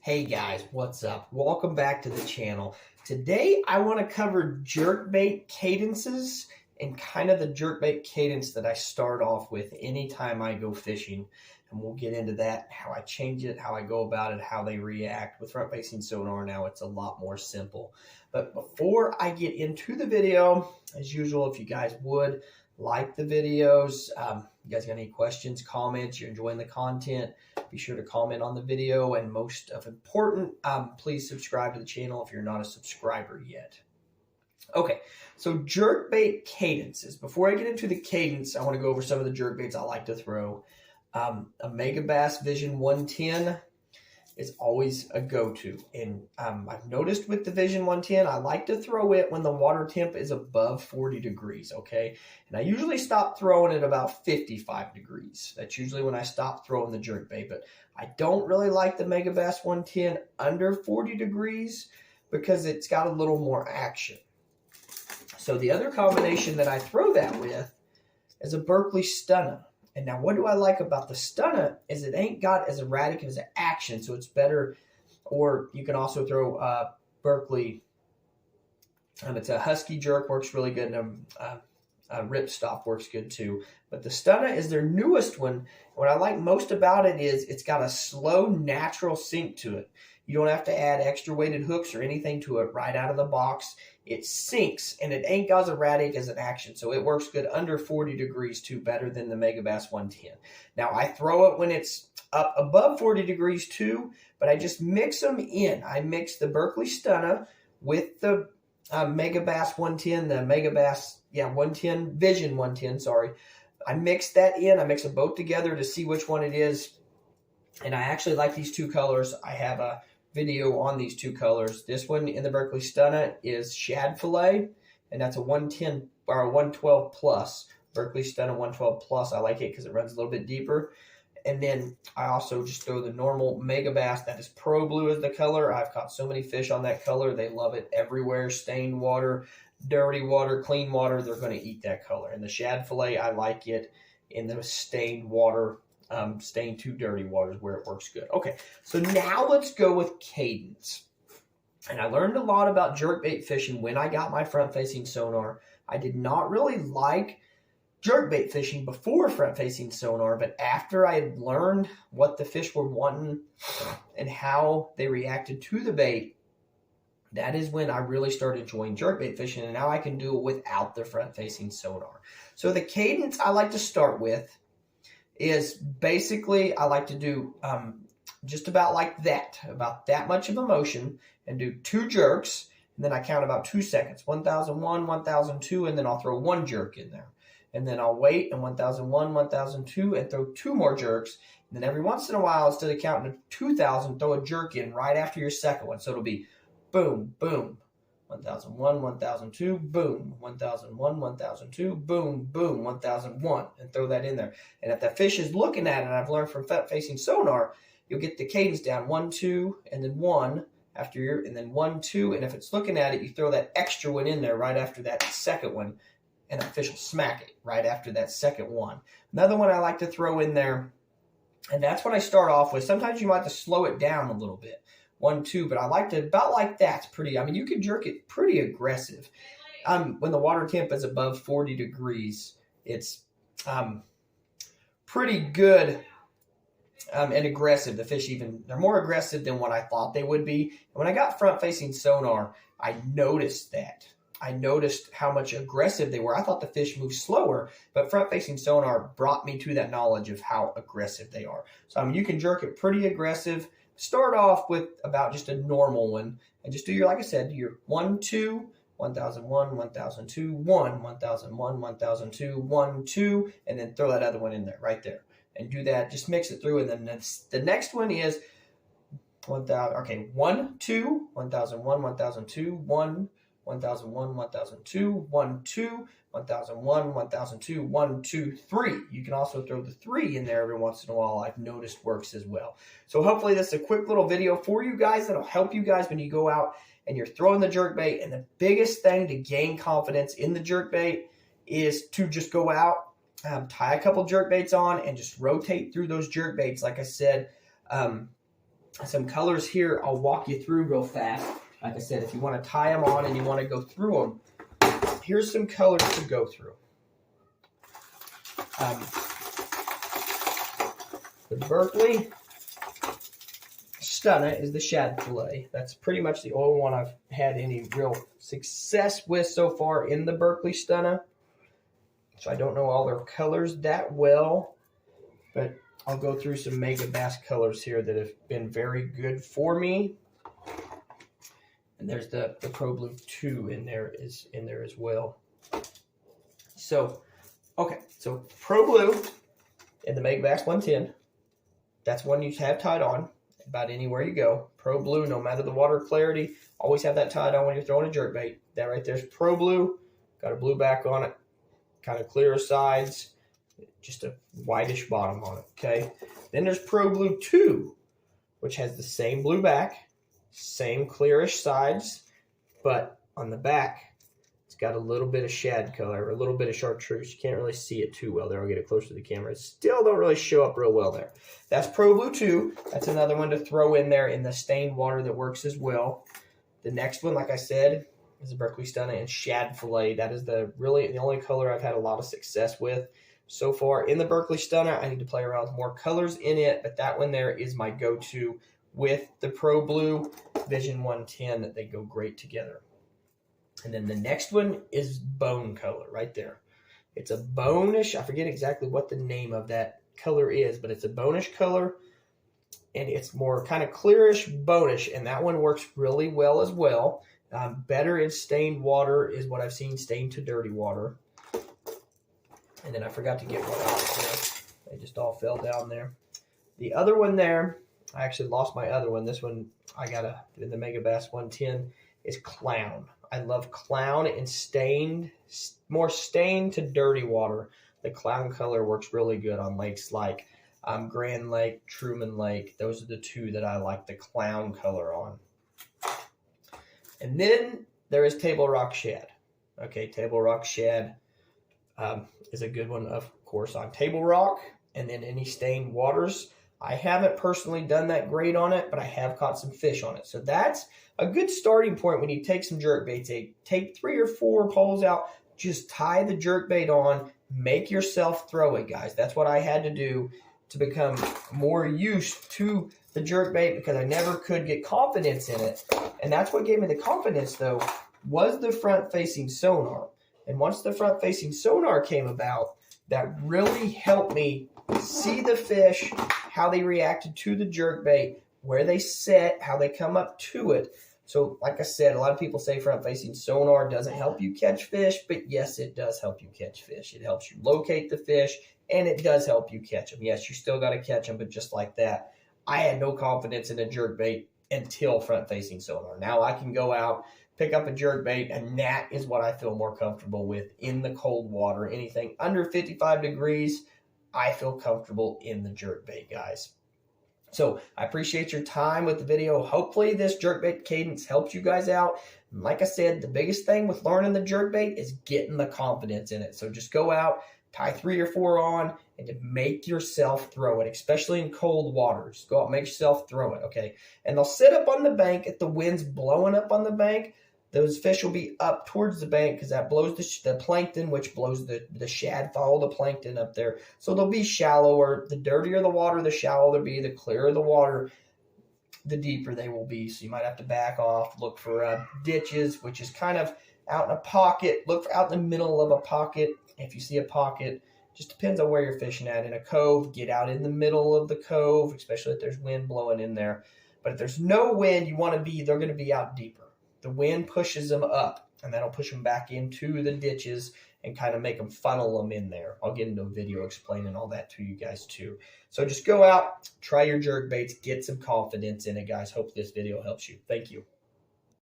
Hey guys, what's up? Welcome back to the channel. Today I want to cover jerkbait cadences and kind of the jerkbait cadence that I start off with anytime I go fishing. And we'll get into that, how I change it, how I go about it, how they react. With front-facing sonar now, it's a lot more simple. But before I get into the video, as usual, if you guys would like the videos, you guys got any questions, comments, you're enjoying the content, be sure to comment on the video, and most of important, please subscribe to the channel if you're not a subscriber yet. Okay, so jerkbait cadences. Before I get into the cadence, I want to go over some of the jerkbaits I like to throw. A Megabass Vision 110 is always a go-to, and I've noticed with the Vision 110, I like to throw it when the water temp is above 40 degrees, okay? And I usually stop throwing it about 55 degrees. That's usually when I stop throwing the jerkbait, but I don't really like the Megabass 110 under 40 degrees because it's got a little more action. So the other combination that I throw that with is a Berkley Stunner. And now what do I like about the Stunner is it ain't got as erratic as an action, so it's better. Or you can also throw Berkley. It's a Husky jerk, works really good, and a ripstop works good too. But the Stunner is their newest one. What I like most about it is it's got a slow, natural sink to it. You don't have to add extra weighted hooks or anything to it right out of the box. It sinks, and it ain't as erratic as an action, so it works good under 40 degrees too, better than the Megabass 110. Now, I throw it when it's up above 40 degrees too, but I just mix them in. I mix the Berkley Stunner with the Megabass 110, the Megabass, 110, Vision 110, sorry. I mix that in. I mix them both together to see which one it is, and I actually like these two colors. I have a video on these two colors. This one in the Berkley Stunner is Shad Fillet, and that's a 110 or a 112 plus. Berkley Stunner 112 plus. I like it because it runs a little bit deeper. And then I also just throw the normal Megabass. That is Pro Blue as the color. I've caught so many fish on that color. They love it everywhere. Stained water, dirty water, clean water. They're going to eat that color. And the Shad Fillet, I like it in the stained water. Stained to dirty waters where it works good. Okay, so now let's go with cadence. And I learned a lot about jerkbait fishing when I got my front-facing sonar. I did not really like jerkbait fishing before front-facing sonar, but after I had learned what the fish were wanting and how they reacted to the bait, that is when I really started enjoying jerkbait fishing, and now I can do it without the front-facing sonar. So the cadence I like to start with is basically I like to do just about like that, about that much of a motion, and do 2 jerks, and then I count about 2 seconds, 1001, 1002, and then I'll throw 1 jerk in there. And then I'll wait, and 1001, 1002, and throw 2 more jerks. And then every once in a while, instead of counting to 2000, throw a jerk in right after your second one. So it'll be boom, boom, 1001, 1002, boom, 1001, 1002, boom, boom, 1001, and throw that in there. And if that fish is looking at it, and I've learned from front-facing sonar, you'll get the cadence down 1, 2, and then 1 after your, and then 1, 2, and if it's looking at it, you throw that extra one in there right after that second one, and that fish will smack it right after that second one. Another one I like to throw in there, and that's what I start off with. Sometimes you might have to slow it down a little bit. 1, 2, but I like to, about like that's pretty, I mean, you can jerk it pretty aggressive. When the water temp is above 40 degrees, it's pretty good and aggressive. The fish they're more aggressive than what I thought they would be. And when I got front-facing sonar, I noticed that. I noticed how much aggressive they were. I thought the fish moved slower, but front-facing sonar brought me to that knowledge of how aggressive they are. So, you can jerk it pretty aggressive. Start off with about just a normal one, and just do your, like I said, your 1, 2, 1001, 1002, 1, 1001, 1002, 1, 2, and then throw that other one in there, right there. And do that, just mix it through, and then the next one is 1000, okay, 1, 2, 1001, 1002, 1, 1001, 1002, 1, 2, 1001, 1002, 1, 2, 3. You can also throw the 3 in there every once in a while. I've noticed works as well. So hopefully this is a quick little video for you guys that'll help you guys when you go out and you're throwing the jerkbait. And the biggest thing to gain confidence in the jerkbait is to just go out, tie a couple jerkbaits on, and just rotate through those jerkbaits. Like I said, some colors here I'll walk you through real fast. Like I said, if you want to tie them on and you want to go through them, here's some colors to go through. The Berkeley Stunna is the shad fillet. That's pretty much the only one I've had any real success with so far in the Berkeley Stunna. So I don't know all their colors that well, but I'll go through some Mega Bass colors here that have been very good for me. And there's the Pro Blue 2 in there as well. So, okay, so Pro Blue and the Mega Bass 110. That's one you have tied on about anywhere you go. Pro Blue, no matter the water clarity, always have that tied on when you're throwing a jerkbait. That right there's Pro Blue. Got a blue back on it, kind of clearer sides, just a whitish bottom on it, okay? Then there's Pro Blue 2, which has the same blue back, same clearish sides, but on the back, it's got a little bit of shad color, a little bit of chartreuse. You can't really see it too well there. I'll get it closer to the camera. It still don't really show up real well there. That's Pro Blue 2. That's another one to throw in there in the stained water that works as well. The next one, like I said, is the Berkeley Stunna and Shad Fillet. That is the only color I've had a lot of success with so far. In the Berkeley Stunna, I need to play around with more colors in it, but that one there is my go-to with the Pro Blue Vision 110. They go great together. And then the next one is bone color right there. It's a bonish, I forget exactly what the name of that color is, but it's a bonish color, and it's more kind of clearish bonish, and that one works really well as well. Better in stained water is what I've seen, stained to dirty water. And then I forgot to get one out there. They just all fell down there. The other one there, I actually lost my other one. This one I got in the Mega Bass 110 is Clown. I love Clown and stained, more stained to dirty water. The Clown color works really good on lakes like Grand Lake, Truman Lake. Those are the two that I like the Clown color on. And then there is Table Rock Shad. Okay, Table Rock Shad is a good one, of course, on Table Rock. And then any stained waters. I haven't personally done that great on it, but I have caught some fish on it. So that's a good starting point when you take some jerkbaits. Take 3 or 4 poles out, just tie the jerkbait on, make yourself throw it, guys. That's what I had to do to become more used to the jerkbait because I never could get confidence in it. And that's what gave me the confidence, though, was the front-facing sonar. And once the front-facing sonar came about, that really helped me see the fish, how they reacted to the jerkbait, where they set, how they come up to it. So, like I said, a lot of people say front-facing sonar doesn't help you catch fish, but yes, it does help you catch fish. It helps you locate the fish, and it does help you catch them. Yes, you still got to catch them, but just like that, I had no confidence in a jerkbait until front-facing sonar. Now I can go out, pick up a jerkbait, and that is what I feel more comfortable with in the cold water. Anything under 55 degrees, I feel comfortable in the jerkbait, guys. So I appreciate your time with the video. Hopefully this jerkbait cadence helps you guys out. And like I said, the biggest thing with learning the jerkbait is getting the confidence in it. So just go out, tie 3 or 4 on, and to make yourself throw it, especially in cold water. Just go out, make yourself throw it, okay? And they'll sit up on the bank if the wind's blowing up on the bank. Those fish will be up towards the bank because that blows the plankton, which blows the shad, follow the plankton up there. So they'll be shallower. The dirtier the water, the shallower they'll be. The clearer the water, the deeper they will be. So you might have to back off, look for ditches, which is kind of out in a pocket. Look for out in the middle of a pocket. If you see a pocket, just depends on where you're fishing at. In a cove, get out in the middle of the cove, especially if there's wind blowing in there. But if there's no wind, they're going to be out deeper. The wind pushes them up, and that'll push them back into the ditches and kind of make them funnel them in there. I'll get into a video explaining all that to you guys too. So just go out, try your jerkbaits, get some confidence in it, guys. Hope this video helps you. Thank you.